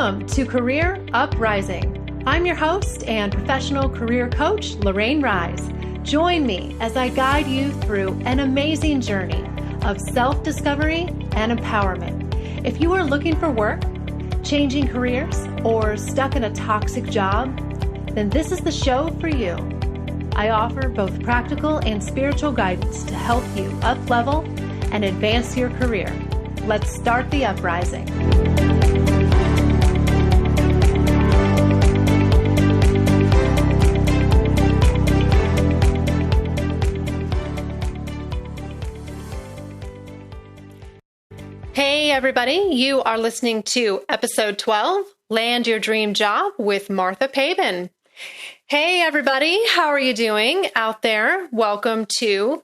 Welcome to Career Uprising. I'm your host and professional career coach, Lorraine Rise. Join me as I guide you through an amazing journey of self-discovery and empowerment. If you are looking for work, changing careers, or stuck in a toxic job, then this is the show for you. I offer both practical and spiritual guidance to help you up-level and advance your career. Let's start the uprising. Hey everybody, you are listening to episode 12, Land Your Dream Job with Martha Paben. Hey everybody, how are you doing out there? Welcome to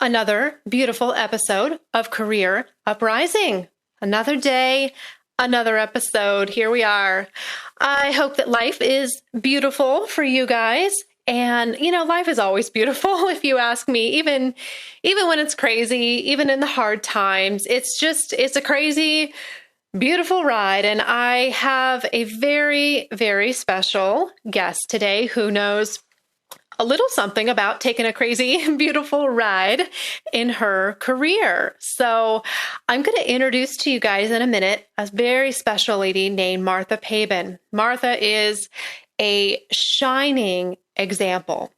another beautiful episode of Career Uprising. Another day, another episode. Here we are. I hope that life is beautiful for you guys. And, life is always beautiful, if you ask me, even when it's crazy, even in the hard times, it's a crazy, beautiful ride. And I have a very, very special guest today who knows a little something about taking a crazy, beautiful ride in her career. So I'm going to introduce to you guys in a minute a very special lady named Martha Paben. Martha is a shining example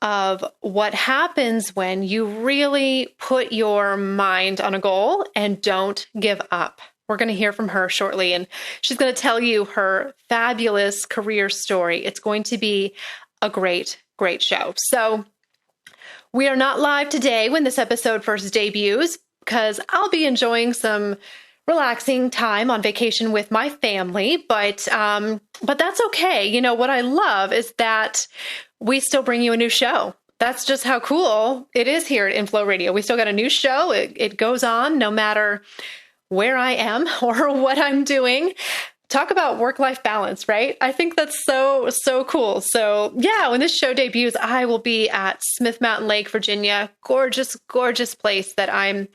of what happens when you really put your mind on a goal and don't give up. We're going to hear from her shortly, and she's going to tell you her fabulous career story. It's going to be a great, great show. So we are not live today when this episode first debuts because I'll be enjoying some relaxing time on vacation with my family, but that's okay. What I love is that we still bring you a new show. That's just how cool it is here at Inflow Radio. We still got a new show. It goes on no matter where I am or what I'm doing. Talk about work-life balance, right? I think that's so cool. So yeah, when this show debuts, I will be at Smith Mountain Lake, Virginia. Gorgeous, gorgeous place that I'm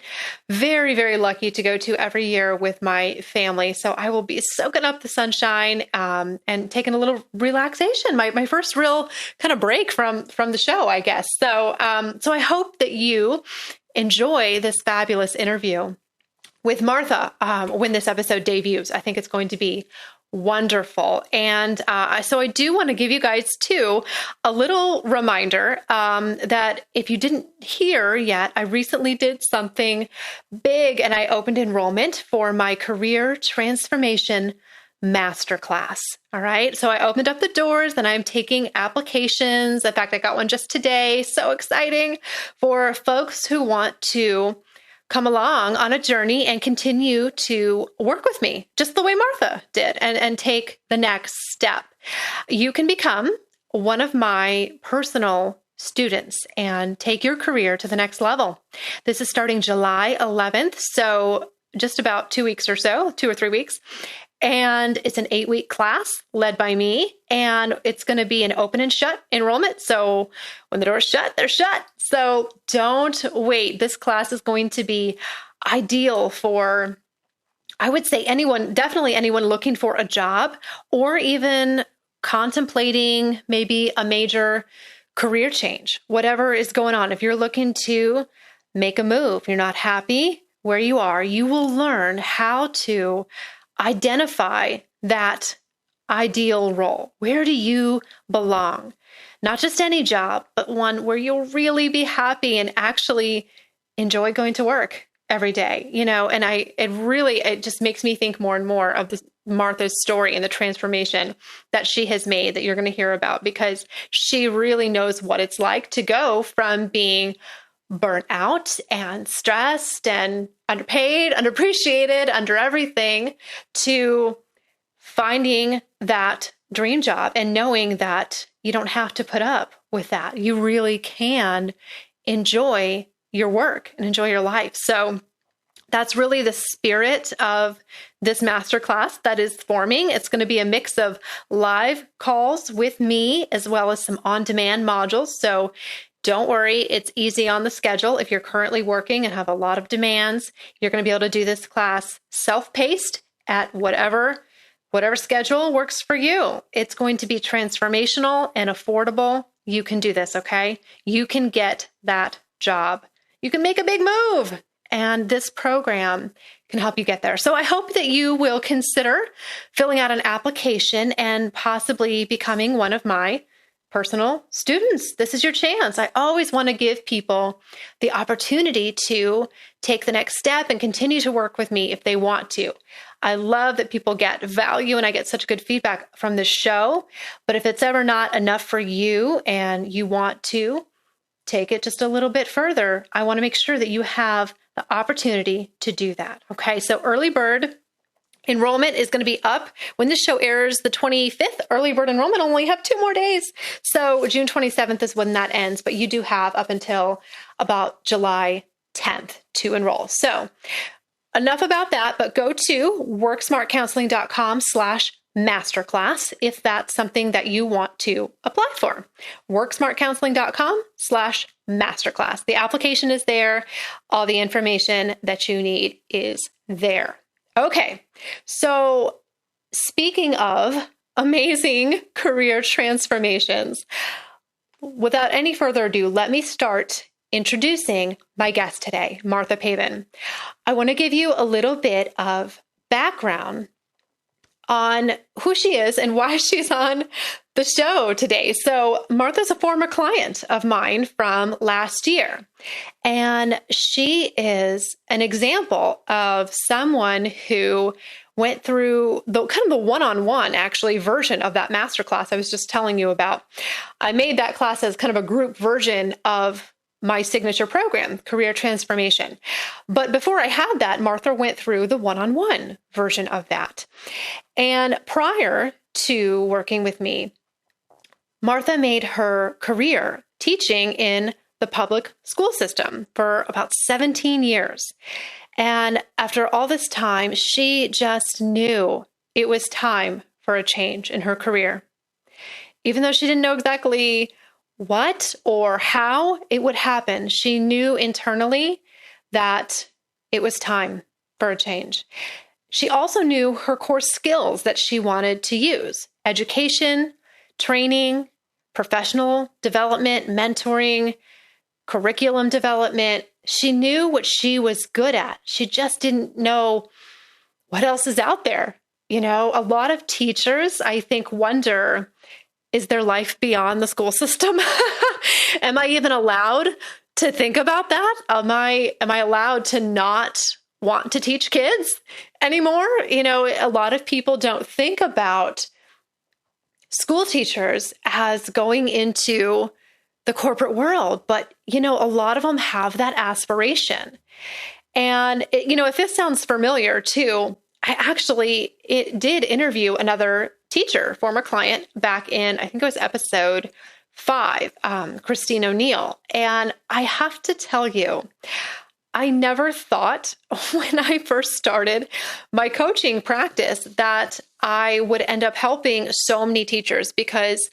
very, very lucky to go to every year with my family. So I will be soaking up the sunshine and taking a little relaxation. My first real kind of break from the show, I guess. So I hope that you enjoy this fabulous interview with Martha when this episode debuts. I think it's going to be wonderful. And so I do want to give you guys too a little reminder that if you didn't hear yet, I recently did something big and I opened enrollment for my career transformation masterclass. All right. So I opened up the doors and I'm taking applications. In fact, I got one just today. So exciting for folks who want to come along on a journey and continue to work with me, just the way Martha did, and take the next step. You can become one of my personal students and take your career to the next level. This is starting July 11th, so just about 2 weeks or so, 2 or 3 weeks. And it's an 8-week class led by me, and it's going to be an open and shut enrollment. So when the door's shut, they're shut. So don't wait. This class is going to be ideal for, I would say, definitely anyone looking for a job or even contemplating maybe a major career change, whatever is going on. If you're looking to make a move, you're not happy where you are, you will learn how to identify that ideal role. Where do you belong? Not just any job, but one where you'll really be happy and actually enjoy going to work every day. And it just makes me think more and more of Martha's story and the transformation that she has made that you're going to hear about, because she really knows what it's like to go from being burnt out and stressed and underpaid, underappreciated, under everything, to finding that dream job and knowing that you don't have to put up with that. You really can enjoy your work and enjoy your life. So that's really the spirit of this masterclass that is forming. It's going to be a mix of live calls with me as well as some on-demand modules. So don't worry, it's easy on the schedule. If you're currently working and have a lot of demands, you're going to be able to do this class self-paced at whatever whatever schedule works for you. It's going to be transformational and affordable. You can do this, okay? You can get that job. You can make a big move. And this program can help you get there. So I hope that you will consider filling out an application and possibly becoming one of my personal students. This is your chance. I always want to give people the opportunity to take the next step and continue to work with me if they want to. I love that people get value and I get such good feedback from this show. But if it's ever not enough for you and you want to take it just a little bit further, I want to make sure that you have the opportunity to do that. Okay, so early bird enrollment is going to be up when this show airs the 25th. Early bird enrollment only have 2 more days. So June 27th is when that ends, but you do have up until about July 10th to enroll. So enough about that, but go to worksmartcounseling.com/masterclass if that's something that you want to apply for. worksmartcounseling.com/masterclass. The application is there. All the information that you need is there. Okay, so speaking of amazing career transformations, without any further ado, let me start introducing my guest today, Martha Paben. I want to give you a little bit of background on who she is and why she's on the show today. So Martha's a former client of mine from last year, and she is an example of someone who went through the kind of the one-on-one actually version of that masterclass I was just telling you about. I made that class as kind of a group version of my signature program, Career Transformation. But before I had that, Martha went through the one-on-one version of that. And prior to working with me, Martha made her career teaching in the public school system for about 17 years. And after all this time, she just knew it was time for a change in her career. Even though she didn't know exactly what or how it would happen, she knew internally that it was time for a change. She also knew her core skills that she wanted to use: education, training, professional development, mentoring, curriculum development. She knew what she was good at. She just didn't know what else is out there. You know, a lot of teachers, I think, wonder, is there life beyond the school system? Am I even allowed to think about that? Am I allowed to not want to teach kids anymore? You know, a lot of people don't think about school teachers as going into the corporate world, but, you know, a lot of them have that aspiration. And, if this sounds familiar too, it did interview another teacher, former client, back in, I think it was episode 5, Christine O'Neill. And I have to tell you, I never thought when I first started my coaching practice that I would end up helping so many teachers, because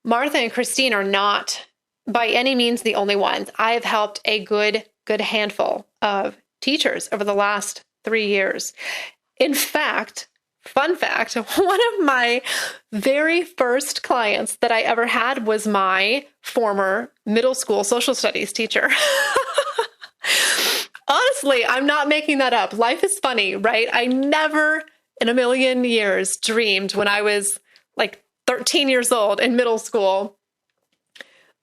Martha and Christine are not by any means the only ones. I have helped a good handful of teachers over the last 3 years. In fact, fun fact, one of my very first clients that I ever had was my former middle school social studies teacher. Honestly, I'm not making that up. Life is funny, right? I never in a million years dreamed when I was like 13 years old in middle school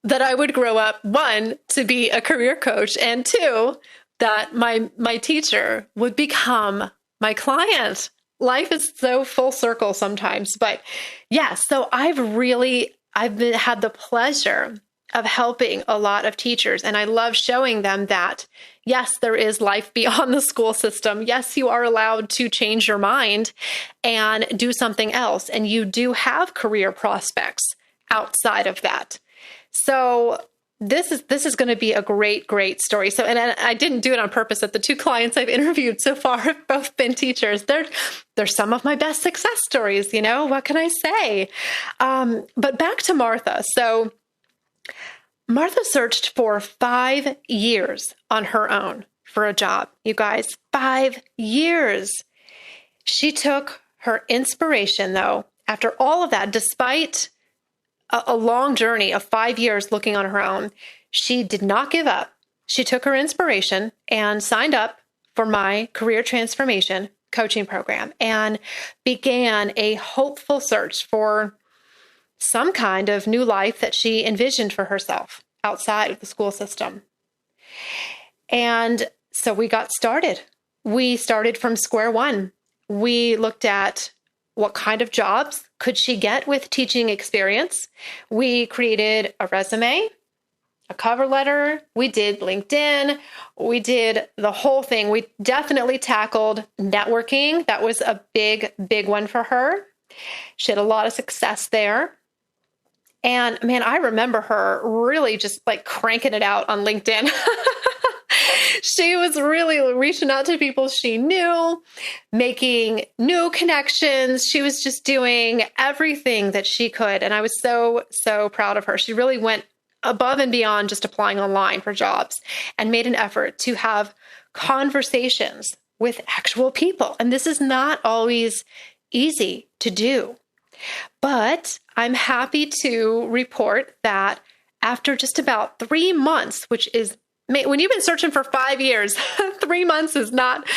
that I would grow up, 1, to be a career coach, and 2, that my teacher would become my client. Life is so full circle sometimes. But yes, so I've had the pleasure of helping a lot of teachers. And I love showing them that, yes, there is life beyond the school system. Yes, you are allowed to change your mind and do something else. And you do have career prospects outside of that. So this is going to be a great story. So, and I didn't do it on purpose. That the 2 clients I've interviewed so far have both been teachers. They're some of my best success stories. What can I say? But back to Martha. So Martha searched for 5 years on her own for a job. You guys, 5 years. She took Her inspiration, though, after all of that, despite a long journey of 5 years looking on her own, she did not give up. She took her inspiration and signed up for my career transformation coaching program and began a hopeful search for some kind of new life that she envisioned for herself outside of the school system. And so we got started. We started from square one. We looked at what kind of jobs could she get with teaching experience. We created a resume, a cover letter. We did LinkedIn. We did the whole thing. We definitely tackled networking. That was a big, big one for her. She had a lot of success there. And man, I remember her really just like cranking it out on LinkedIn. She was really reaching out to people she knew, making new connections. She was just doing everything that she could. And I was so, so proud of her. She really went above and beyond just applying online for jobs and made an effort to have conversations with actual people. And this is not always easy to do. But I'm happy to report that after just about 3 months, which is, when you've been searching for 5 years, 3 months is not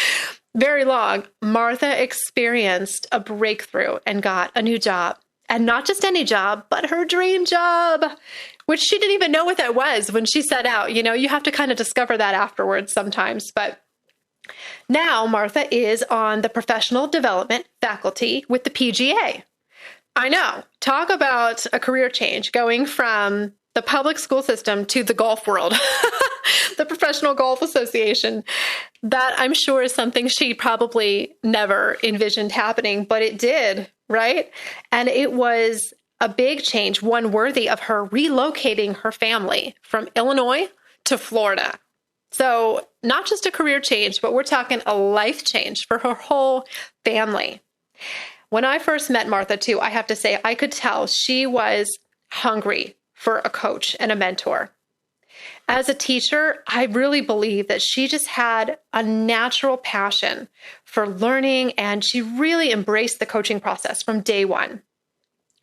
very long, Martha experienced a breakthrough and got a new job. And not just any job, but her dream job, which she didn't even know what that was when she set out. You know, you have to kind of discover that afterwards sometimes. But now Martha is on the professional development faculty with the PGA. I know. Talk about a career change, going from the public school system to the golf world, the Professional Golf Association. That I'm sure is something she probably never envisioned happening, but it did, right? And it was a big change, one worthy of her relocating her family from Illinois to Florida. So not just a career change, but we're talking a life change for her whole family. When I first met Martha, too, I have to say, I could tell she was hungry for a coach and a mentor. As a teacher, I really believe that she just had a natural passion for learning, and she really embraced the coaching process from day one.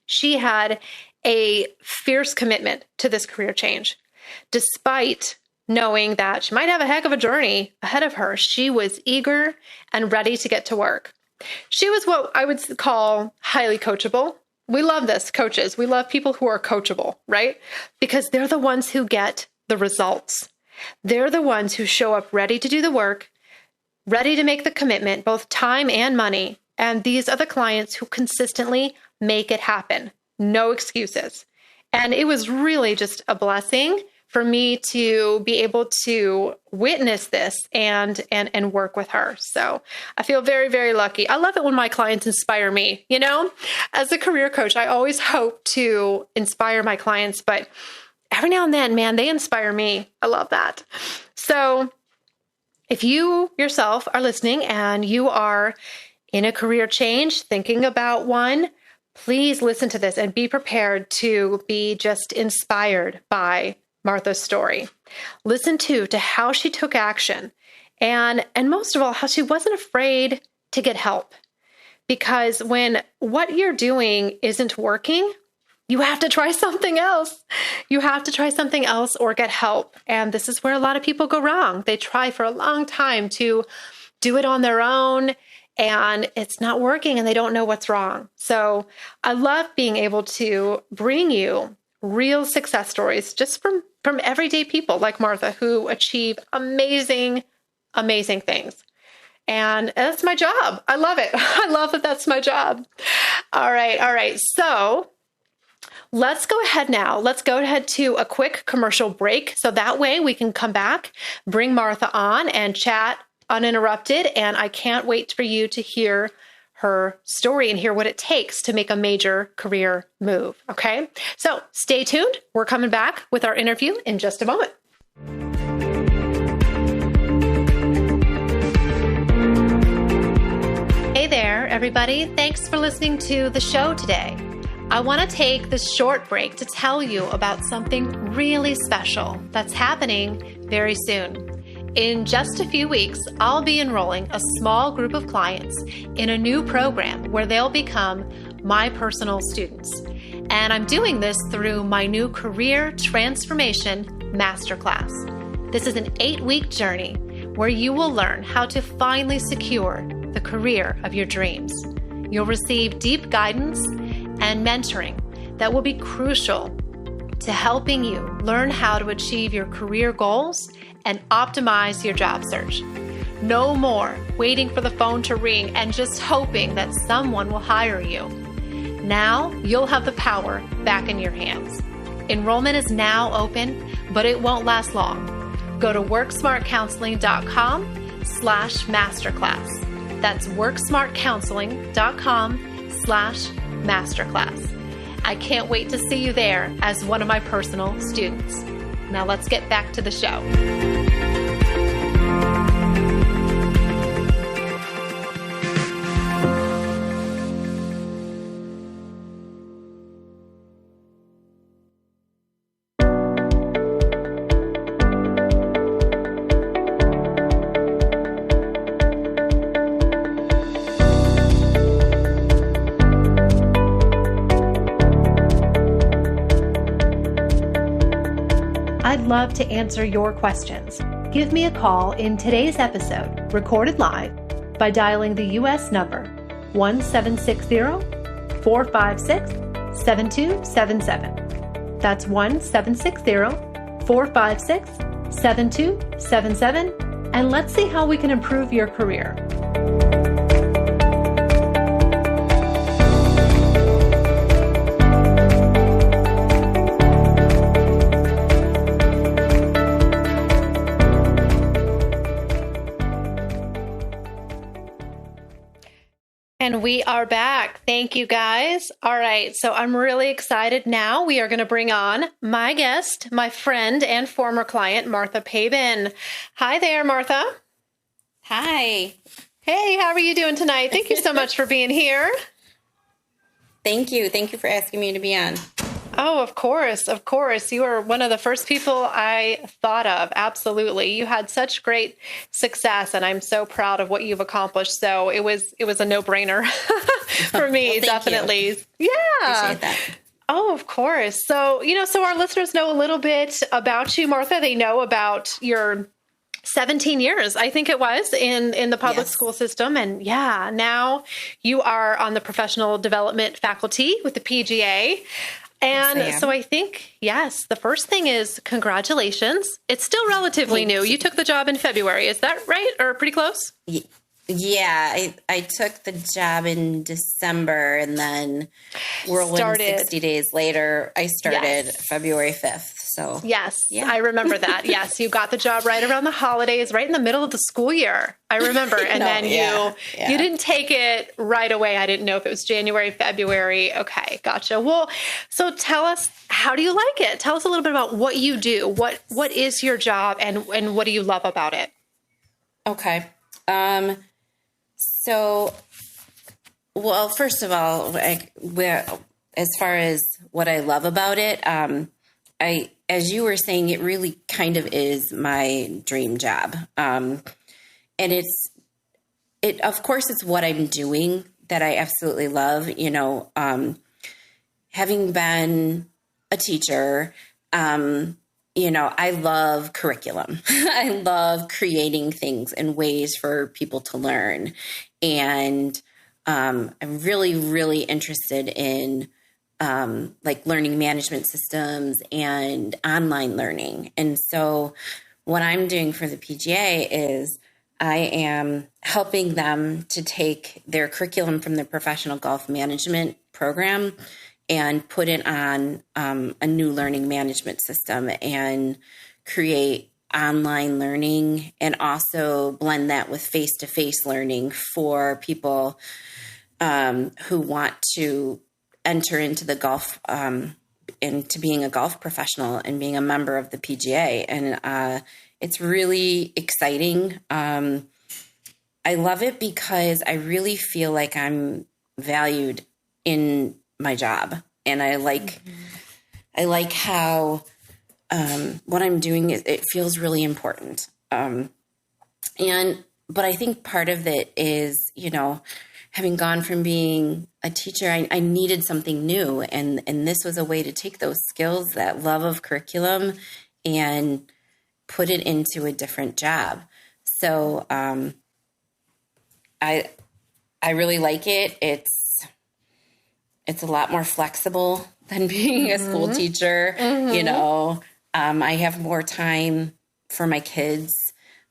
She had a fierce commitment to this career change. Despite knowing that she might have a heck of a journey ahead of her, she was eager and ready to get to work. She was what I would call highly coachable. We love this, coaches. We love people who are coachable, right? Because they're the ones who get the results. They're the ones who show up ready to do the work, ready to make the commitment, both time and money. And these are the clients who consistently make it happen. No excuses. And it was really just a blessing for me to be able to witness this and work with her. So I feel very, very lucky. I love it when my clients inspire me. You know, as a career coach, I always hope to inspire my clients, but every now and then, man, they inspire me. I love that. So if you yourself are listening and you are in a career change, thinking about one, please listen to this and be prepared to be just inspired by Martha's story. Listen to how she took action and most of all, how she wasn't afraid to get help. Because when what you're doing isn't working, you have to try something else. You have to try something else or get help. And this is where a lot of people go wrong. They try for a long time to do it on their own, and it's not working and they don't know what's wrong. So I love being able to bring you real success stories just from everyday people like Martha who achieve amazing, amazing things. And that's my job. I love it. I love that that's my job. All right. So let's go ahead now. Let's go ahead to a quick commercial break. So that way we can come back, bring Martha on and chat uninterrupted. And I can't wait for you to hear her story and hear what it takes to make a major career move. Okay. So stay tuned. We're coming back with our interview in just a moment. Hey there, everybody. Thanks for listening to the show today. I want to take this short break to tell you about something really special that's happening very soon. In just a few weeks, I'll be enrolling a small group of clients in a new program where they'll become my personal students. And I'm doing this through my new Career Transformation Masterclass. This is an 8-week journey where you will learn how to finally secure the career of your dreams. You'll receive deep guidance and mentoring that will be crucial to helping you learn how to achieve your career goals and optimize your job search. No more waiting for the phone to ring and just hoping that someone will hire you. Now you'll have the power back in your hands. Enrollment is now open, but it won't last long. Go to worksmartcounseling.com/masterclass. That's worksmartcounseling.com/masterclass. I can't wait to see you there as one of my personal students. Now let's get back to the show. I'd love to answer your questions. Give me a call in today's episode, recorded live, by dialing the U.S. number 1-760-456-7277. That's 1-760-456-7277, and let's see how we can improve your career. And we are back. Thank you, guys. All right. So I'm really excited now. We are going to bring on my guest, my friend and former client, Martha Paben. Hi there, Martha. Hi. Hey, how are you doing tonight? Thank you so much for being here. Thank you. Thank you for asking me to be on. Oh, of course. Of course. You were one of the first people I thought of. Absolutely. You had such great success, and I'm so proud of what you've accomplished. So it was a no-brainer for me, Well, definitely. you. Yeah. Appreciate that. Oh, of course. So, so our listeners know a little bit about you, Martha. They know about your 17 years, I think it was, in the public school system. And yeah, now you are on the professional development faculty with the PGA. And yes, so I think, yes, the first thing is congratulations. It's still relatively new. You took the job in February. Is that right? Or pretty close? Yeah, I took the job in December, and then whirlwind 60 days later, I started February 5th. So yes, yeah. I remember that. Yes, you got the job right around the holidays, right in the middle of the school year. I remember. And then you didn't take it right away. I didn't know if it was January, February. Okay, gotcha. Well, so tell us, how do you like it? Tell us a little bit about what you do. What is your job, and what do you love about it? Okay. So, well, first of all, as far as what I love about it, as you were saying, it really kind of is my dream job. And of course, it's what I'm doing that I absolutely love. Having been a teacher, I love curriculum. I love creating things and ways for people to learn. And I'm really, really interested in learning management systems and online learning. And so what I'm doing for the PGA is I am helping them to take their curriculum from the professional golf management program and put it on a new learning management system and create online learning, and also blend that with face-to-face learning for people who want to enter into the golf, into being a golf professional and being a member of the PGA. And it's really exciting. I love it because I really feel like I'm valued in my job. And I like how what I'm doing, it feels really important. But I think part of it is, having gone from being a teacher, I needed something new. And this was a way to take those skills, that love of curriculum, and put it into a different job. So I really like it. It's a lot more flexible than being a school teacher. I have more time for my kids.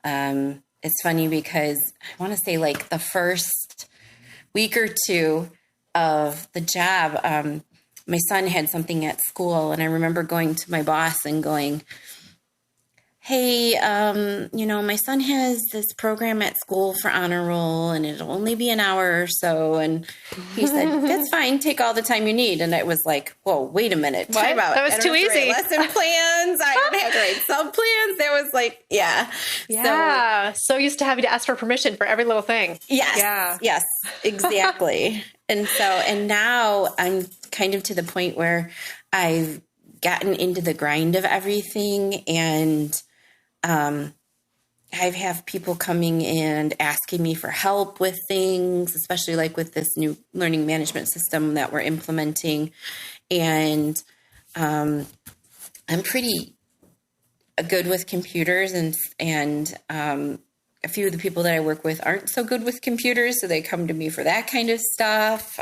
It's funny because I want to say like the first week or two of the job, my son had something at school, and I remember going to my boss and going, hey, my son has this program at school for honor roll, and it'll only be an hour or so. And he said, that's fine. Take all the time you need. And it was like, whoa, wait a minute. Time out. That was too easy. Lesson plans. I don't have to write sub plans. There was like, yeah. Yeah. So used to having to ask for permission for every little thing. Yes. Yeah. Yes, exactly. And now I'm kind of to the point where I've gotten into the grind of everything, and I have people coming and asking me for help with things, especially like with this new learning management system that we're implementing. And I'm pretty good with computers, and a few of the people that I work with aren't so good with computers, so they come to me for that kind of stuff.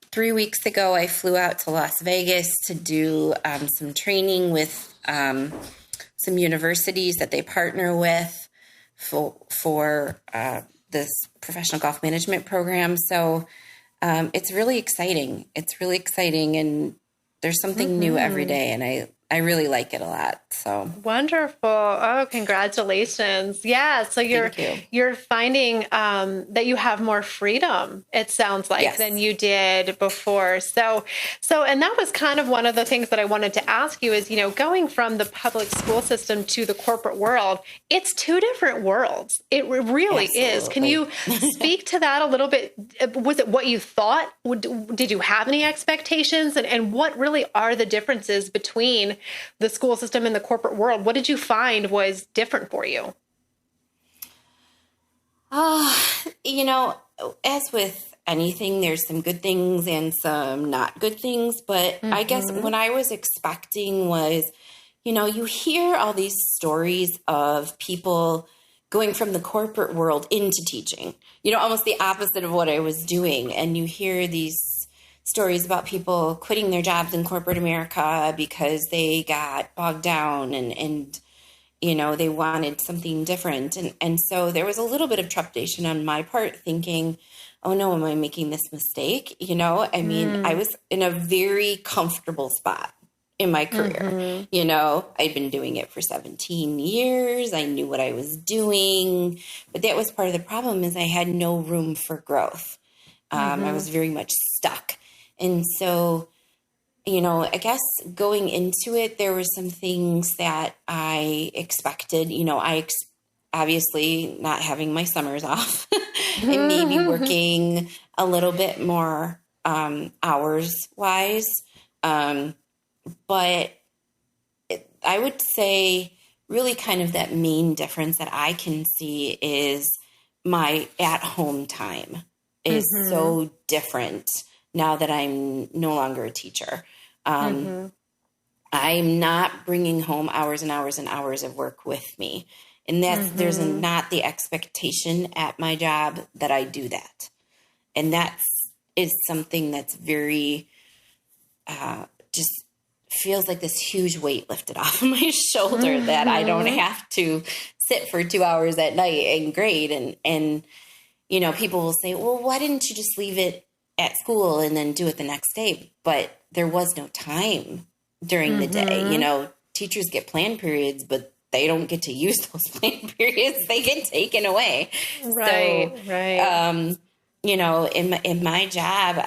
3 weeks ago, I flew out to Las Vegas to do some training with some universities that they partner with for this professional golf management program. So it's really exciting. And there's something new every day, and I really like it a lot. So wonderful. Oh, congratulations. Yeah. So you're finding that you have more freedom, it sounds like, yes, than you did before. So, and that was kind of one of the things that I wanted to ask you is, going from the public school system to the corporate world, it's two different worlds. It really is. Can you speak to that a little bit? Was it what you thought? Did you have any expectations? And what really are the differences between the school system and the corporate world? What did you find was different for you? As with anything, there's some good things and some not good things. But I guess what I was expecting was, you hear all these stories of people going from the corporate world into teaching, almost the opposite of what I was doing. And you hear these stories about people quitting their jobs in corporate America because they got bogged down and they wanted something different. And so there was a little bit of trepidation on my part, thinking, oh no, am I making this mistake? I was in a very comfortable spot in my career. I'd been doing it for 17 years. I knew what I was doing, but that was part of the problem, is I had no room for growth. I was very much stuck. And so, I guess going into it, there were some things that I expected. Obviously not having my summers off and maybe working a little bit more hours wise. But I would say really kind of that main difference that I can see is my at-home time is so different now that I'm no longer a teacher. I'm not bringing home hours and hours and hours of work with me. And there's not the expectation at my job that I do that. And that is something that's very, just feels like this huge weight lifted off of my shoulder, that I don't have to sit for 2 hours at night and grade. And people will say, well, why didn't you just leave it at school and then do it the next day? But there was no time during the day. Teachers get planned periods, but they don't get to use those planned periods. They get taken away. Right. In my job,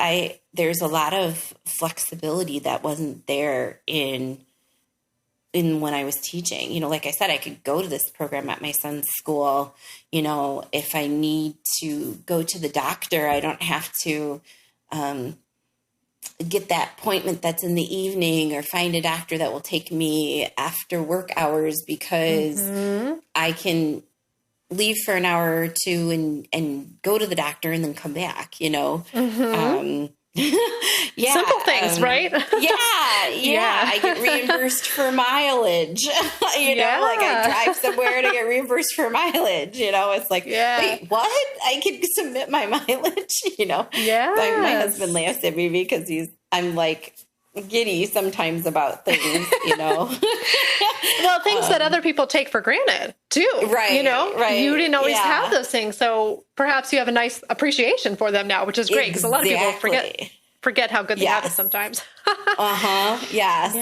there's a lot of flexibility that wasn't there in when I was teaching. Like I said, I could go to this program at my son's school. If I need to go to the doctor, I don't have to get that appointment that's in the evening or find a doctor that will take me after work hours because I can leave for an hour or two and go to the doctor and then come back, you know? Yeah. Simple things, right? Yeah. I get reimbursed for mileage, you know, like I drive somewhere and I get reimbursed for mileage, you know, it's like, wait, what? I can submit my mileage, you know? Yeah. My husband laughs at me because I'm like giddy sometimes about things, you know? Well, things that other people take for granted too, right? You know, right. You didn't always have those things. So perhaps you have a nice appreciation for them now, which is great because a lot of people forget how good they have it sometimes. Yes.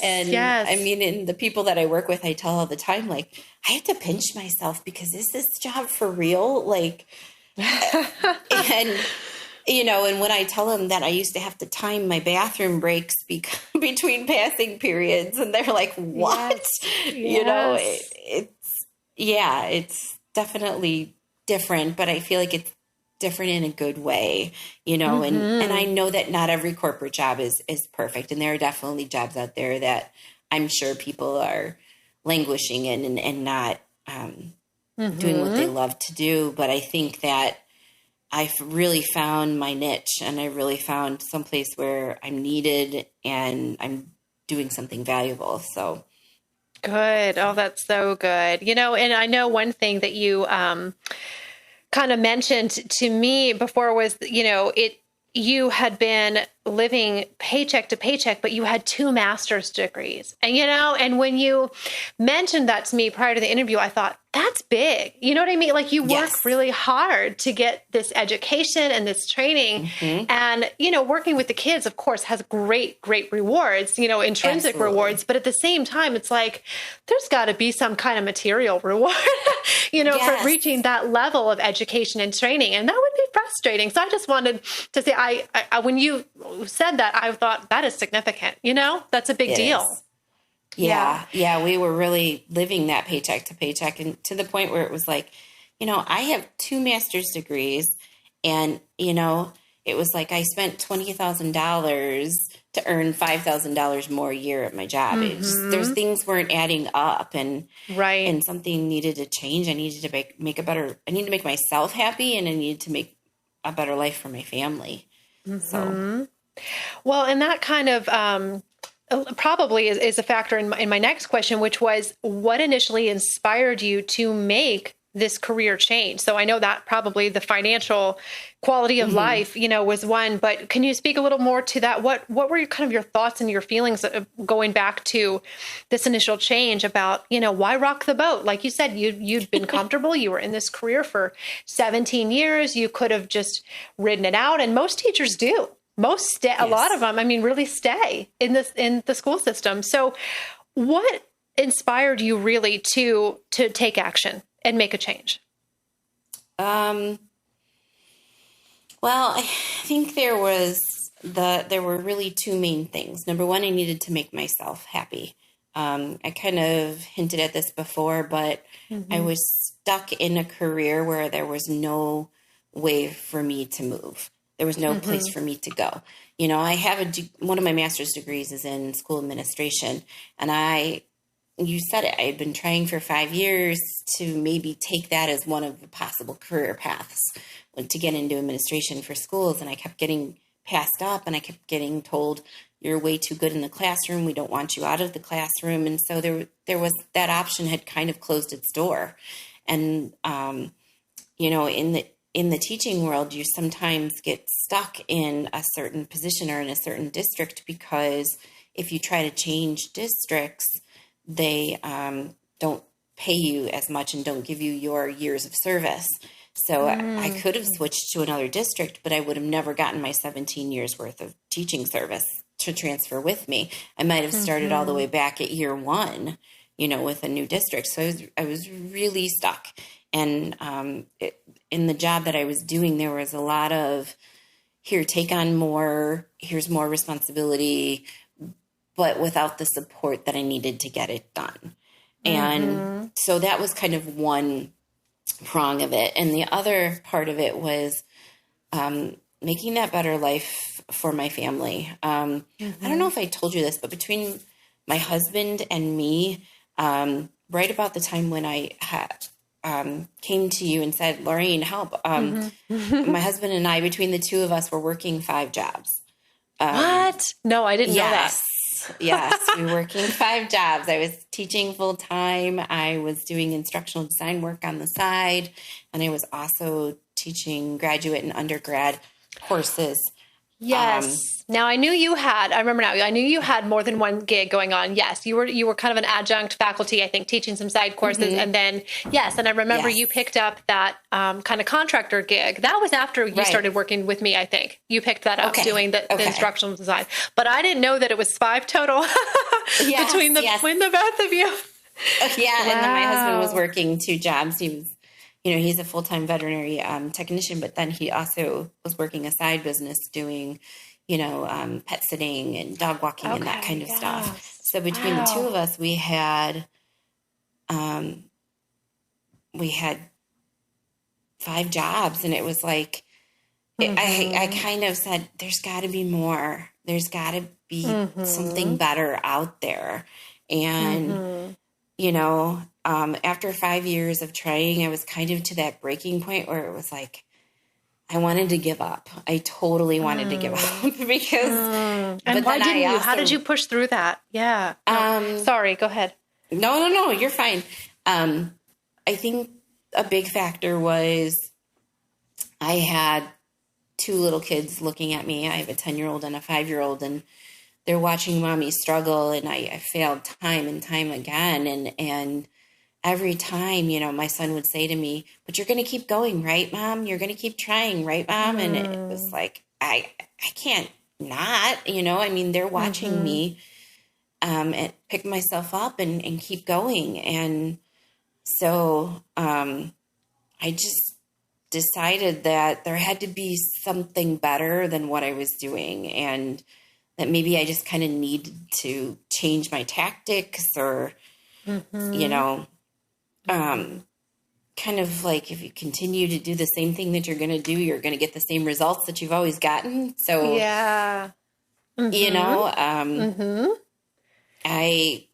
And yes. I mean, in the people that I work with, I tell all the time, like, I have to pinch myself because is this job for real? Like, and you know, and when I tell them that I used to have to time my bathroom breaks between passing periods, and they're like, what? Yes. You know, it's definitely different, but I feel like it's different in a good way, you know, and I know that not every corporate job is perfect. And there are definitely jobs out there that I'm sure people are languishing in and not doing what they love to do. But I think that I've really found my niche and I really found someplace where I'm needed and I'm doing something valuable. So good. Oh, that's so good. You know, and I know one thing that you kind of mentioned to me before was, you know, you had been living paycheck to paycheck, but you had 2 master's degrees. And, you know, and when you mentioned that to me prior to the interview, I thought, that's big. You know what I mean? Like you work really hard to get this education and this training. And, you know, working with the kids, of course, has great rewards, you know, intrinsic rewards. But at the same time, it's like, there's got to be some kind of material reward, you know, for reaching that level of education and training. And that would be frustrating. So I just wanted to say, I when you said that, I thought that is significant, you know, that's a big deal. Yeah. We were really living that paycheck to paycheck, and to the point where it was like, you know, I have 2 master's degrees and, you know, it was like I spent $20,000 to earn $5,000 more a year at my job. It just, there's things weren't adding up and something needed to change. I needed to I need to make myself happy and I needed to make a better life for my family. So, well, and that kind of, probably is a factor in my next question, which was what initially inspired you to make this career change? So I know that probably the financial quality of life, you know, was one, but can you speak a little more to that? What were your thoughts and your feelings going back to this initial change about, you know, why rock the boat? Like you said, you'd been comfortable. You were in this career for 17 years. You could have just ridden it out. And most teachers do. A lot of them, I mean, really stay in the school system. So what inspired you really to take action and make a change? Well, I think there were really 2 main things. Number one, I needed to make myself happy. I kind of hinted at this before, but I was stuck in a career where there was no way for me to move. There was no place for me to go. You know, I have one of my master's degrees is in school administration. And you said it, I had been trying for 5 years to maybe take that as one of the possible career paths to get into administration for schools. And I kept getting passed up and I kept getting told, you're way too good in the classroom. We don't want you out of the classroom. And so there was that option had kind of closed its door. And, you know, in the teaching world, you sometimes get stuck in a certain position or in a certain district because if you try to change districts, they don't pay you as much and don't give you your years of service. So I could have switched to another district, but I would have never gotten my 17 years worth of teaching service to transfer with me. I might have started all the way back at year 1, you know, with a new district. So I was really stuck. And in the job that I was doing, there was a lot of, here, take on more, here's more responsibility, but without the support that I needed to get it done. And so that was kind of one prong of it. And the other part of it was making that better life for my family. I don't know if I told you this, but between my husband and me, right about the time when I had came to you and said, Lorraine, help. My husband and I, between the two of us, were working 5 jobs. What? No, I didn't know that. Yes, we were working 5 jobs. I was teaching full time. I was doing instructional design work on the side, and I was also teaching graduate and undergrad courses. Yes. Now I knew you had, I remember now, I knew you had more than one gig going on. Yes. You were kind of an adjunct faculty, I think, teaching some side courses. And then, yes. And I remember you picked up that kind of contractor gig. That was after you started working with me, I think. You picked that up doing the instructional design. But I didn't know that it was 5 total between the both of you. Yeah. Wow. And then my husband was working 2 jobs. He was, he's a full-time veterinary technician, but then he also was working a side business doing, pet sitting and dog walking and that kind of stuff. So between the two of us, we had 5 jobs, and it was like, I kind of said, there's got to be more. There's got to be something better out there. And, after 5 years of trying, I was kind of to that breaking point where it was like, I wanted to give up. I totally wanted to give up because. And why didn't you? How did you push through that? Yeah. Sorry. Go ahead. No. You're fine. I think a big factor was I had 2 little kids looking at me. I have a 10-year-old and a 5-year-old, and they're watching mommy struggle. And I failed time and time again. And every time, my son would say to me, but you're going to keep going, right, Mom? You're going to keep trying, right, Mom? And it was like, I can't not, they're watching me and pick myself up and keep going. And so I just decided that there had to be something better than what I was doing, and that maybe I just kind of needed to change my tactics or, kind of like if you continue to do the same thing that you're going to do, you're going to get the same results that you've always gotten. So, I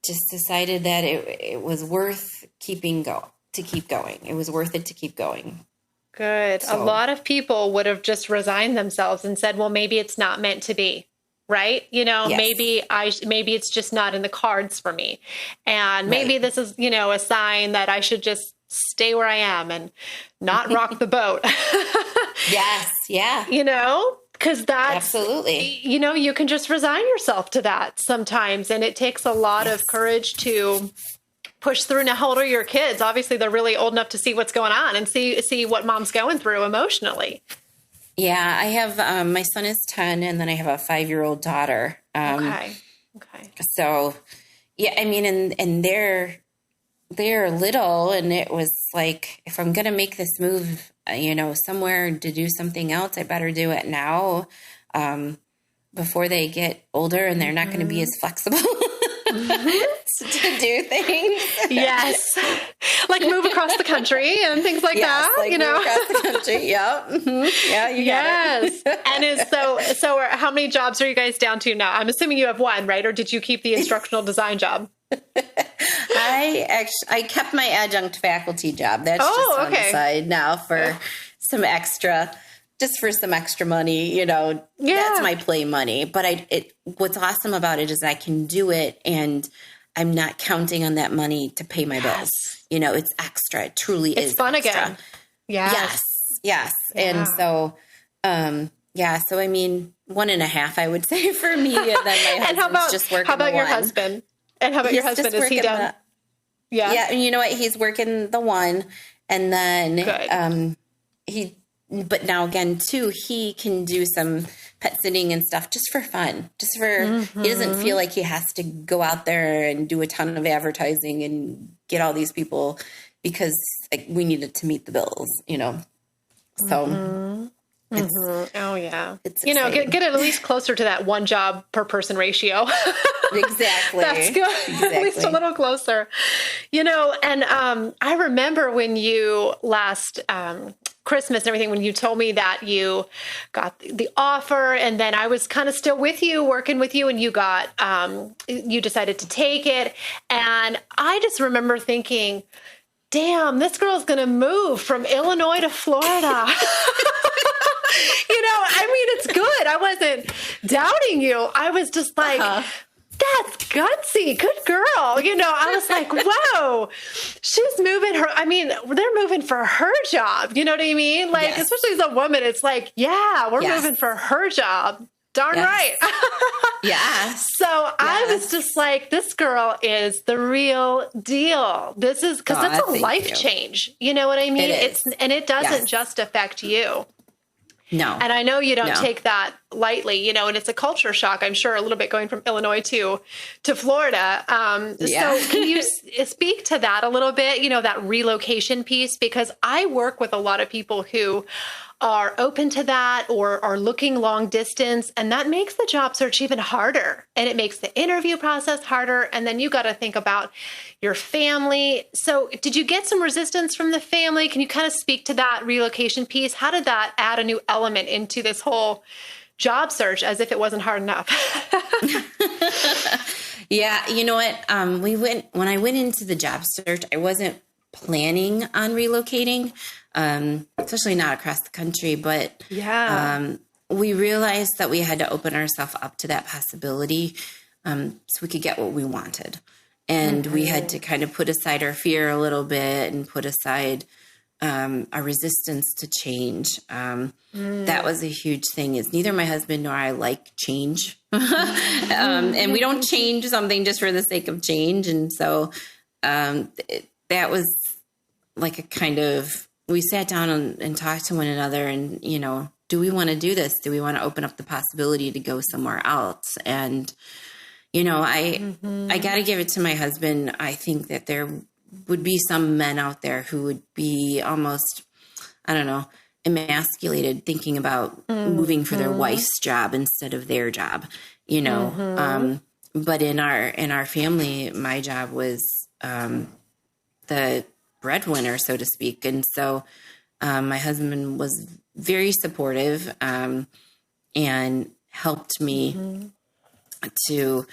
just decided that it was worth keep going. It was worth it to keep going. Good. So, a lot of people would have just resigned themselves and said, well, maybe it's not meant to be. Right. Maybe it's just not in the cards for me. And maybe this is, a sign that I should just stay where I am and not rock the boat. Yes. Yeah. Because that's absolutely, you can just resign yourself to that sometimes. And it takes a lot of courage to push through. Now, how old are your kids? Obviously, they're really old enough to see what's going on and see what mom's going through emotionally. Yeah, I have, my son is 10, and then I have a 5-year-old daughter. Okay. So, yeah, and they're little, and it was like, if I'm going to make this move, somewhere to do something else, I better do it now, before they get older and they're not going to be as flexible. To do things. Yes. Like move across the country and things like that, move across the country. Yep. Mm-hmm. Yeah, you got it. And so how many jobs are you guys down to now? I'm assuming you have 1, right? Or did you keep the instructional design job? I kept my adjunct faculty job. That's just on the side now for some extra money, that's my play money. But what's awesome about it is I can do it, and I'm not counting on that money to pay my bills. It's extra. It truly is. It's fun extra. Again. Yes. Yeah. And so, so 1.5, I would say for me. And then my husband's just working. How about your husband? And how about your husband? Is he done? Yeah. Yeah. And you know what? He's working the 1, and then but now again too, he can do some pet sitting and stuff just for fun, he doesn't feel like he has to go out there and do a ton of advertising and get all these people because we needed to meet the bills, so oh yeah, it's get it at least closer to that 1 job per person ratio. Exactly. That's good. Exactly. At least a little closer, and I remember when you last Christmas and everything when you told me that you got the offer, and then I was kind of still with you, working with you, and you got, you decided to take it. And I just remember thinking, damn, this girl's going to move from Illinois to Florida. I mean, it's good. I wasn't doubting you. I was just like, that's gutsy. Good girl. I was like, whoa, she's moving they're moving for her job. You know what I mean? Like, yes. Especially as a woman, it's like, yeah, we're moving for her job. Darn right. Yeah. So I was just like, this girl is the real deal. This is because it's a life change. You know what I mean? It doesn't just affect you. No. And I know you don't take that lightly, and it's a culture shock, I'm sure, a little bit going from Illinois to Florida. So can you speak to that a little bit, that relocation piece? Because I work with a lot of people who are open to that or are looking long distance, and that makes the job search even harder, and it makes the interview process harder. And then you got to think about your family. So did you get some resistance from the family? Can you kind of speak to that relocation piece? How did that add a new element into this whole job search as if it wasn't hard enough? Yeah. You know what? When I went into the job search, I wasn't planning on relocating, especially not across the country, but we realized that we had to open ourselves up to that possibility, so we could get what we wanted. And we had to kind of put aside our fear a little bit and put aside our resistance to change. That was a huge thing. Is neither my husband nor I like change. And we don't change something just for the sake of change. And so that was like a kind of, we sat down and talked to one another and, do we want to do this? Do we want to open up the possibility to go somewhere else? And, I got to give it to my husband. I think that there would be some men out there who would be almost, I don't know, emasculated thinking about moving for their wife's job instead of their job, but in our family, my job was the breadwinner, so to speak. And so my husband was very supportive and helped me to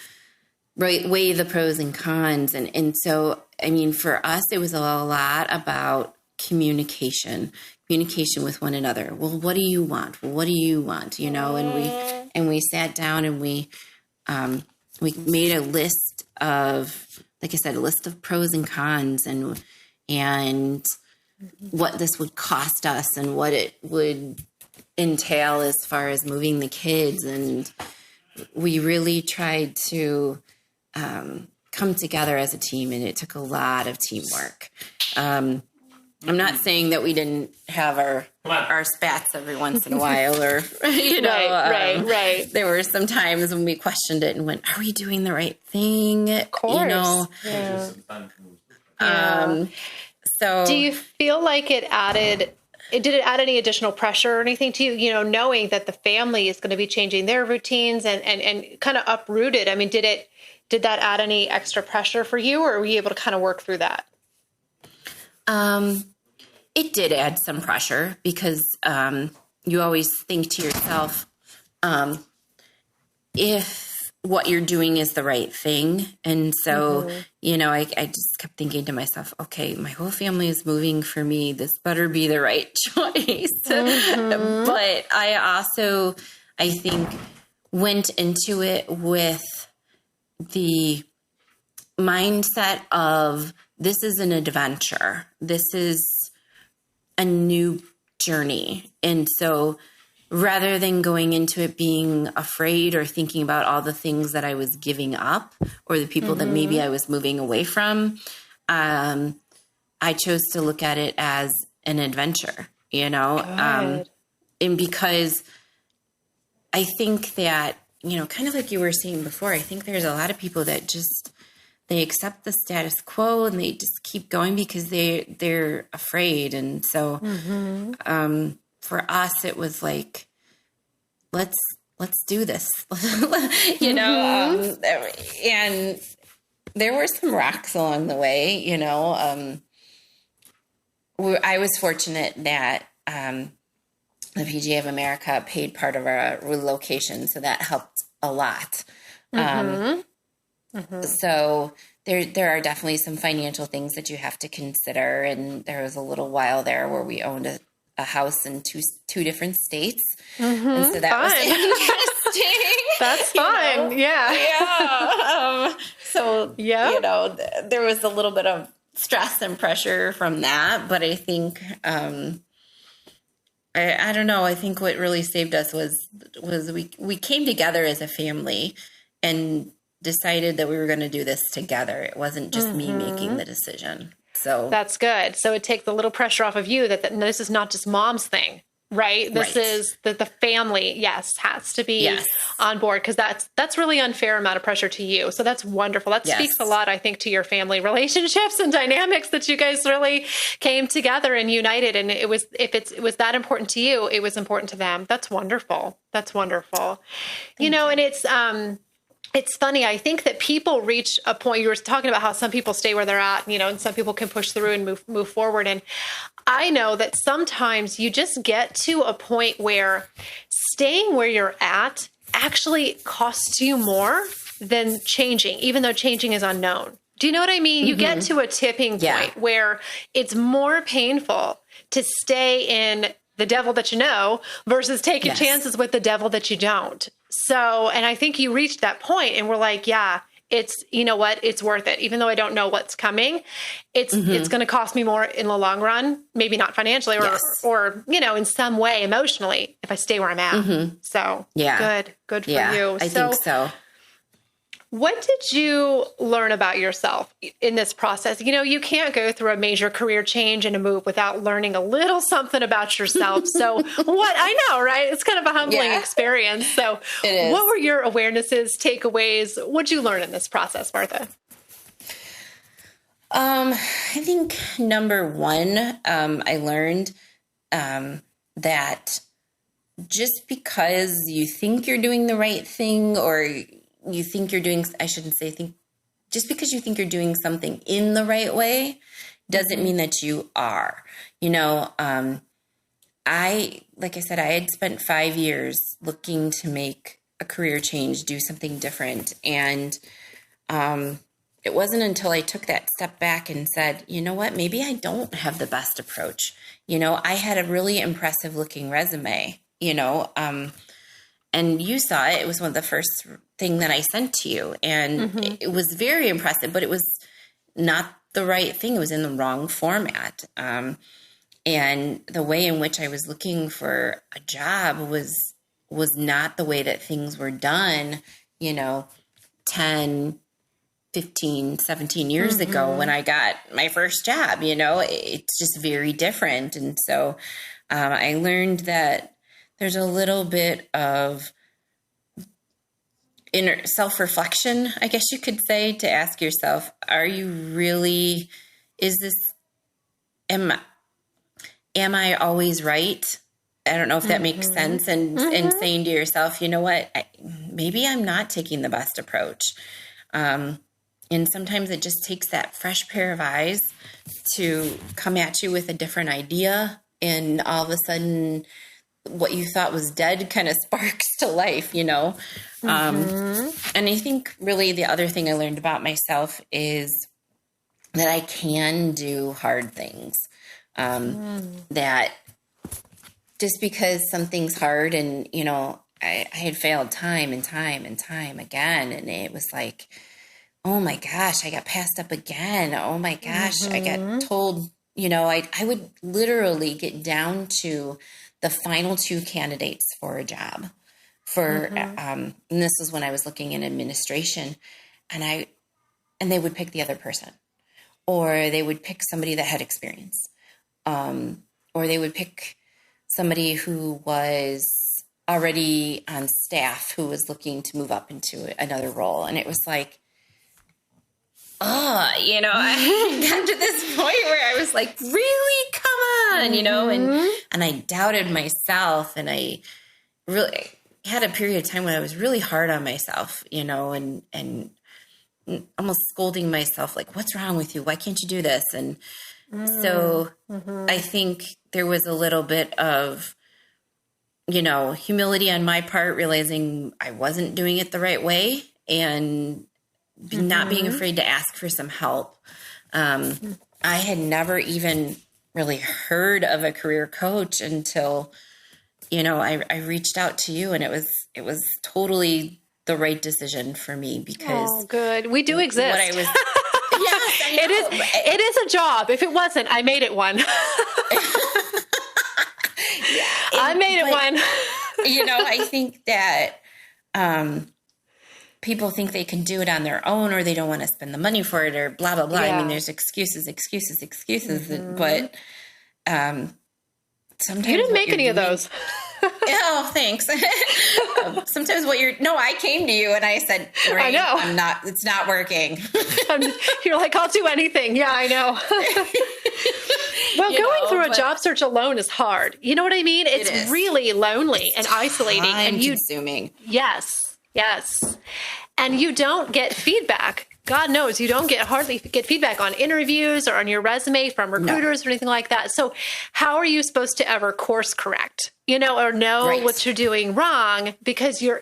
weigh the pros and cons. And so, I mean, for us, it was a lot about communication with one another. Well, what do you want? Well, what do you want? And we sat down and we made a list of, like I said, a list of pros and cons and what this would cost us and what it would entail as far as moving the kids. And we really tried to come together as a team, and it took a lot of teamwork. I'm not saying that we didn't have our spats every once in a while, or right. There were some times when we questioned it and went, "Are we doing the right thing?" Of course. So, do you feel like did it add any additional pressure or anything to you? Knowing that the family is going to be changing their routines and kind of uprooted. I mean, did that add any extra pressure for you, or were you able to kind of work through that? It did add some pressure because you always think to yourself, if what you're doing is the right thing. And so, I just kept thinking to myself, okay, my whole family is moving for me. This better be the right choice. But I also, I think, went into it with the mindset of this is an adventure. This is a new journey. And so rather than going into it being afraid or thinking about all the things that I was giving up or the people that maybe I was moving away from, I chose to look at it as an adventure, and because I think that, kind of like you were saying before, I think there's a lot of people that just, they accept the status quo and they just keep going because they're afraid. And so, for us, it was like, let's do this, and there were some rocks along the way, I was fortunate that the PGA of America paid part of our relocation, so that helped a lot. So there are definitely some financial things that you have to consider. And there was a little while there where we owned a house in two different states. And so that was interesting. That's fun. You know? Yeah. There was a little bit of stress and pressure from that. But I think, I don't know. I think what really saved us was we came together as a family and decided that we were going to do this together. It wasn't just me making the decision. So that's good. So it takes a little pressure off of you that this is not just mom's thing, right? This is that the family, has to be on board, because that's really unfair amount of pressure to you. So that's wonderful. That speaks a lot, I think, to your family relationships and dynamics, that you guys really came together and united. And it was it was that important to you, it was important to them. That's wonderful. That's wonderful. You know, and it's funny. I think that people reach a point. You were talking about how some people stay where they're at, and some people can push through and move forward. And I know that sometimes you just get to a point where staying where you're at actually costs you more than changing, even though changing is unknown. Do you know what I mean? You get to a tipping point where it's more painful to stay in the devil that you know versus taking chances with the devil that you don't. So, and I think you reached that point and we're like, it's, you know what, it's worth it. Even though I don't know what's coming, it's going to cost me more in the long run, maybe not financially or, in some way emotionally if I stay where I'm at. So good for you. I think so. What did you learn about yourself in this process? You can't go through a major career change and a move without learning a little something about yourself. So I know, right? It's kind of a humbling experience. So what were your awarenesses, takeaways? What did you learn in this process, Martha? I think number one, I learned that just because you think you're doing the right thing, or you think you're doing, just because you think you're doing something in the right way doesn't mean that you are. Like I said, I had spent 5 years looking to make a career change, do something different. And it wasn't until I took that step back and said, you know what, maybe I don't have the best approach. I had a really impressive looking resume, and you saw it. It was one of the first thing that I sent to you. And it was very impressive, but it was not the right thing. It was in the wrong format. And the way in which I was looking for a job was not the way that things were done, 10, 15, 17 years ago when I got my first job. It's just very different. And so I learned that there's a little bit of inner self-reflection, I guess you could say, to ask yourself, am I always right? I don't know if that makes sense. And saying to yourself, you know what, maybe I'm not taking the best approach. And sometimes it just takes that fresh pair of eyes to come at you with a different idea. And all of a sudden, what you thought was dead kind of sparks to life, And I think really the other thing I learned about myself is that I can do hard things. That just because something's hard and, I had failed time and time and time again. And it was like, oh my gosh, I got passed up again. Oh my gosh, I got told, I would literally get down to the final 2 candidates for a job and this is when I was looking in administration, and they would pick the other person, or they would pick somebody that had experience, or they would pick somebody who was already on staff who was looking to move up into another role. And it was like, I got to this point where I was like, really? Come on, and I doubted myself, and I really had a period of time when I was really hard on myself, and almost scolding myself, like, what's wrong with you? Why can't you do this? And so I think there was a little bit of, humility on my part, realizing I wasn't doing it the right way and not being afraid to ask for some help. I had never even really heard of a career coach until, I reached out to you, and it was totally the right decision for me because good. We do exist. What I was, yes, I know. It is a job. If it wasn't, I made it one. I made it one. I think that people think they can do it on their own, or they don't want to spend the money for it, or blah, blah, blah. Yeah. I mean, there's excuses, but sometimes you didn't make any of those. Oh, thanks. Sometimes I came to you and I said, I know. It's not working. You're like, I'll do anything. Yeah, I know. Well, going through a job search alone is hard. You know what I mean? It's really lonely and isolating. And consuming. Yes. And you don't get feedback. God knows you don't hardly get feedback on interviews or on your resume from recruiters or anything like that. So how are you supposed to ever course correct, or know what you're doing wrong, because you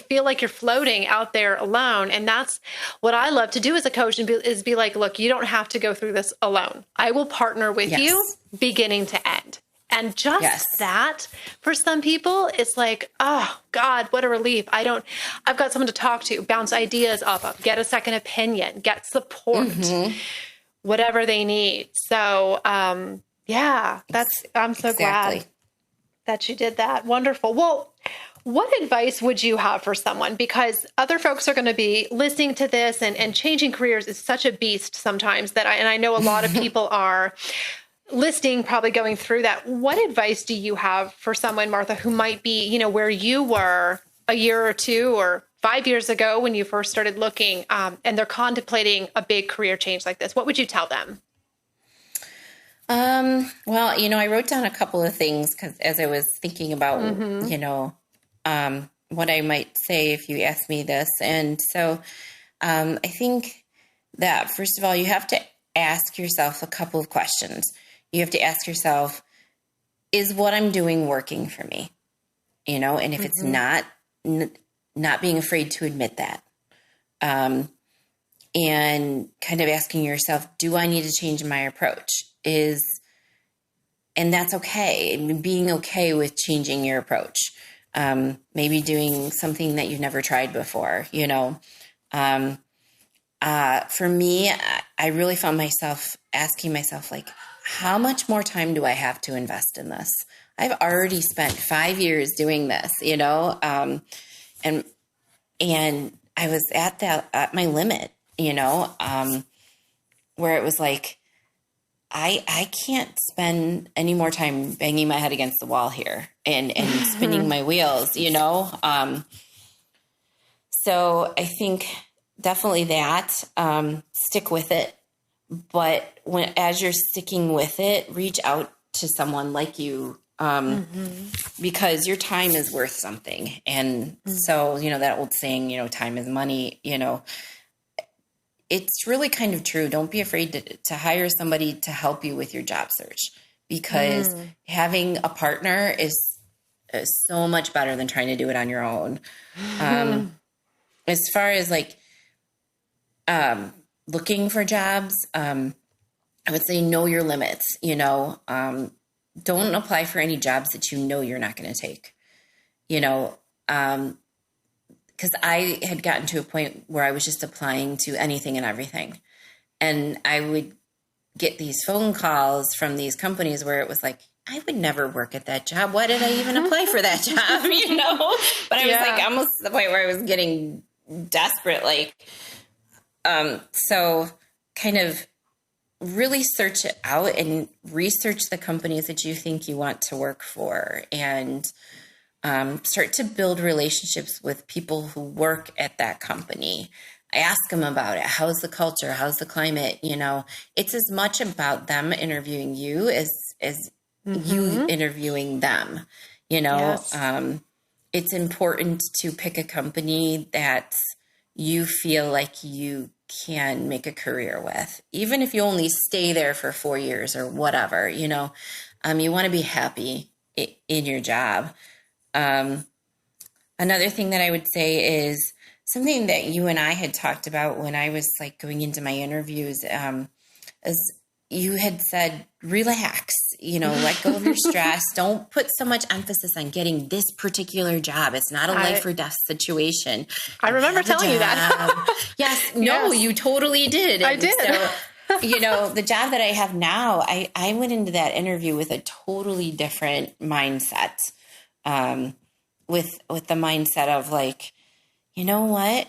feel like you're floating out there alone. And that's what I love to do as a coach, is be like, look, you don't have to go through this alone. I will partner with you beginning to end. And just that, for some people, it's like, oh God, what a relief. I've got someone to talk to, bounce ideas off of, get a second opinion, get support, whatever they need. So, I'm so glad that you did that. Wonderful. Well, what advice would you have for someone? Because other folks are going to be listening to this, and changing careers is such a beast sometimes I know a lot of people are listening, probably going through that. What advice do you have for someone, Martha, who might be, where you were a year or two or 5 years ago when you first started looking, and they're contemplating a big career change like this? What would you tell them? Well, I wrote down a couple of things because as I was thinking about, what I might say if you asked me this. And so, I think that first of all, you have to ask yourself a couple of questions. You have to ask yourself, is what I'm doing working for me? And if it's not being afraid to admit that. And kind of asking yourself, do I need to change my approach? And that's okay. I mean, being okay with changing your approach. Maybe doing something that you've never tried before, for me, I really found myself asking myself, like, how much more time do I have to invest in this? I've already spent 5 years doing this, and I was at my limit, where it was like, I can't spend any more time banging my head against the wall here and spinning my wheels, So I think definitely that, stick with it. But as you're sticking with it, reach out to someone like you, because your time is worth something. And so, that old saying, time is money, it's really kind of true. Don't be afraid to hire somebody to help you with your job search, because having a partner is so much better than trying to do it on your own. As far as looking for jobs, I would say know your limits, don't apply for any jobs that you're not going to take, because I had gotten to a point where I was just applying to anything and everything. And I would get these phone calls from these companies where it was like, I would never work at that job. Why did I even apply for that job? But I was almost to the point where I was getting desperate, so kind of really search it out and research the companies that you think you want to work for, and start to build relationships with people who work at that company. Ask them about it. How's the culture? How's the climate? It's as much about them interviewing you as you interviewing them. Yes. It's important to pick a company that you feel like you can make a career with, even if you only stay there for 4 years or whatever, you want to be happy in your job. Another thing that I would say is something that you and I had talked about when I was like going into my interviews, is you had said, relax, let go of your stress. Don't put so much emphasis on getting this particular job. It's not a life or death situation. I remember telling you that. Yes. No, you totally did. I did. So, the job that I have now, I went into that interview with a totally different mindset. With the mindset of like, you know what?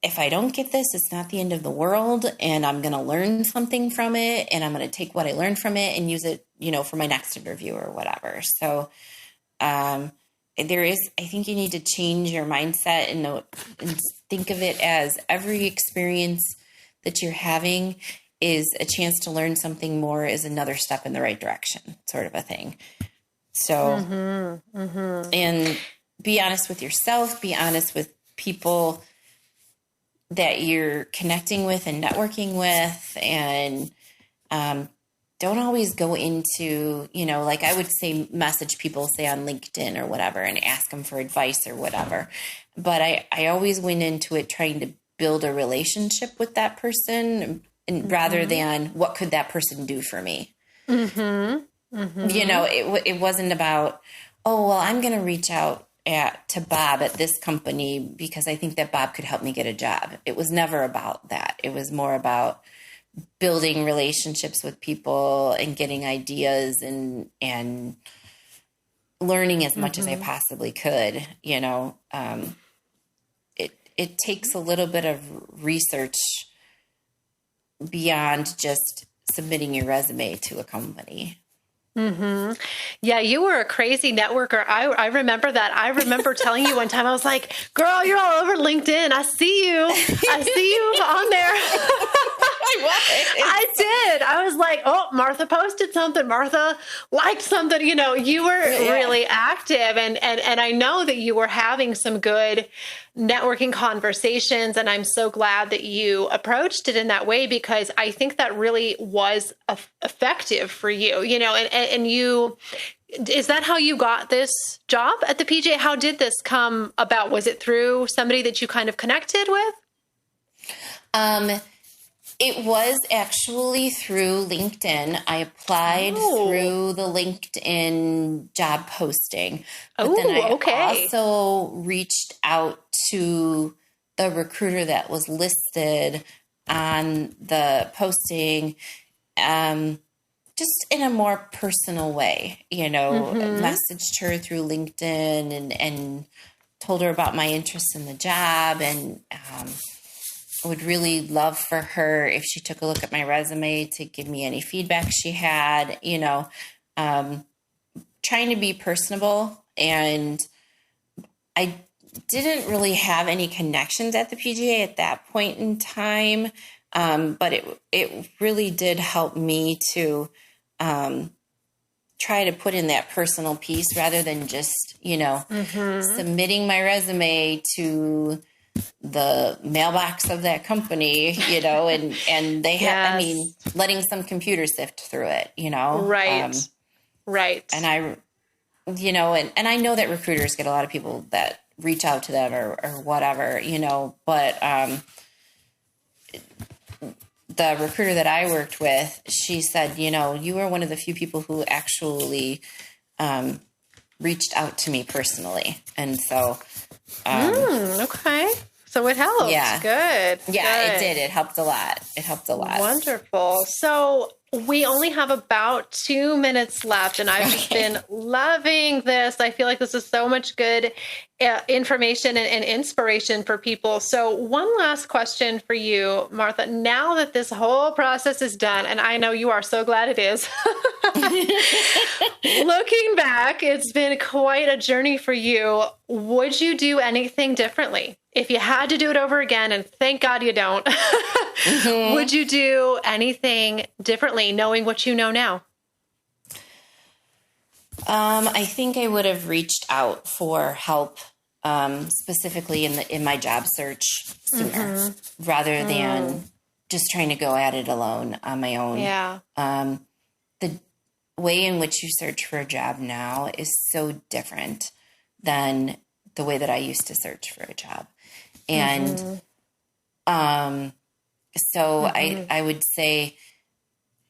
If I don't get this, it's not the end of the world, and I'm going to learn something from it, and I'm going to take what I learned from it and use it, for my next interview or whatever. So, I think you need to change your mindset and think of it as every experience that you're having is a chance to learn something more, is another step in the right direction, sort of a thing. So, and be honest with yourself, be honest with people that you're connecting with and networking with, and don't always go into, like I would say, message people, say on LinkedIn or whatever, and ask them for advice or whatever. But I always went into it trying to build a relationship with that person, and rather than what could that person do for me. It wasn't about, oh, well, I'm going to reach out to Bob at this company because I think that Bob could help me get a job. It was never about that. It was more about building relationships with people and getting ideas and learning as much as I possibly could. It takes a little bit of research beyond just submitting your resume to a company. Yeah, you were a crazy networker. I remember that. I remember telling you one time, I was like, girl, you're all over LinkedIn. I see you. I see you on there. I did. I was like, oh, Martha posted something. Martha liked something. You were really active. And I know that you were having some good networking conversations. And I'm so glad that you approached it in that way, because I think that really was effective for you, and you, is that how you got this job at the PGA? How did this come about? Was it through somebody that you kind of connected with? It was actually through LinkedIn. I applied through the LinkedIn job posting. But then I also reached out to the recruiter that was listed on the posting, just in a more personal way, messaged her through LinkedIn and told her about my interest in the job, and would really love for her if she took a look at my resume to give me any feedback she had, trying to be personable. And I didn't really have any connections at the PGA at that point in time. But it really did help me to try to put in that personal piece rather than just, submitting my resume to the mailbox of that company, and they have, letting some computer sift through it, Right. Right. And and I know that recruiters get a lot of people that reach out to them or whatever, but, the recruiter that I worked with, she said, you were one of the few people who actually, reached out to me personally. And so, okay. So it helped. Yeah. Good. Yeah, Good. It did. It helped a lot. Wonderful. So we only have about 2 minutes left, and I've just been loving this. I feel like this is so much good information and inspiration for people. So one last question for you, Martha. Now that this whole process is done, and I know you are so glad it is, looking back, it's been quite a journey for you. Would you do anything differently? If you had to do it over again, and thank God you don't, would you do anything differently knowing what you know now? I think I would have reached out for help specifically in my job search sooner, rather than just trying to go at it alone on my own. Yeah. The way in which you search for a job now is so different than the way that I used to search for a job. And so I would say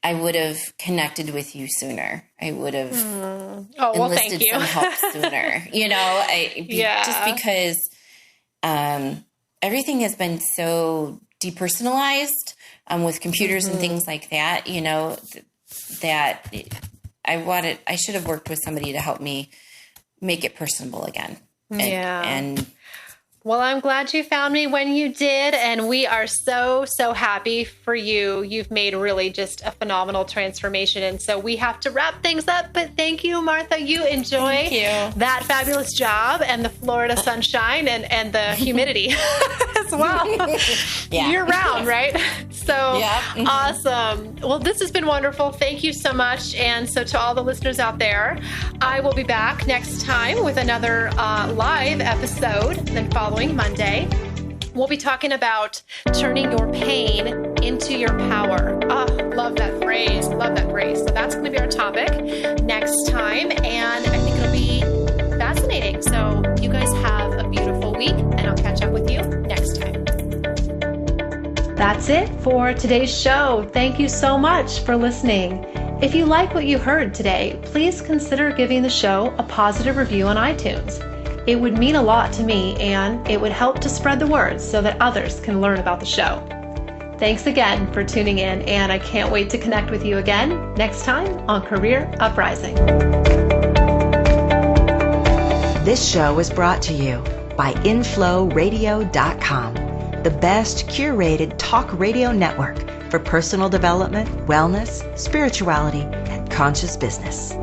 I would have connected with you sooner. I would have enlisted some help sooner, just because everything has been so depersonalized with computers and things like that, that I should have worked with somebody to help me make it personable again. And well, I'm glad you found me when you did, and we are so, so happy for you. You've made really just a phenomenal transformation, and so we have to wrap things up, but thank you, Martha. You enjoy that fabulous job and the Florida sunshine and the humidity as well. Year round, right? So awesome. Well, this has been wonderful. Thank you so much. And so to all the listeners out there, I will be back next time with another live episode, then following Monday. We'll be talking about turning your pain into your power. Oh, love that phrase. Love that phrase. So that's going to be our topic next time. And I think it'll be fascinating. So you guys have a beautiful week, and I'll catch up with you next time. That's it for today's show. Thank you so much for listening. If you like what you heard today, please consider giving the show a positive review on iTunes. It would mean a lot to me, and it would help to spread the word so that others can learn about the show. Thanks again for tuning in, and I can't wait to connect with you again next time on Career Uprising. This show was brought to you by InflowRadio.com, the best curated talk radio network for personal development, wellness, spirituality, and conscious business.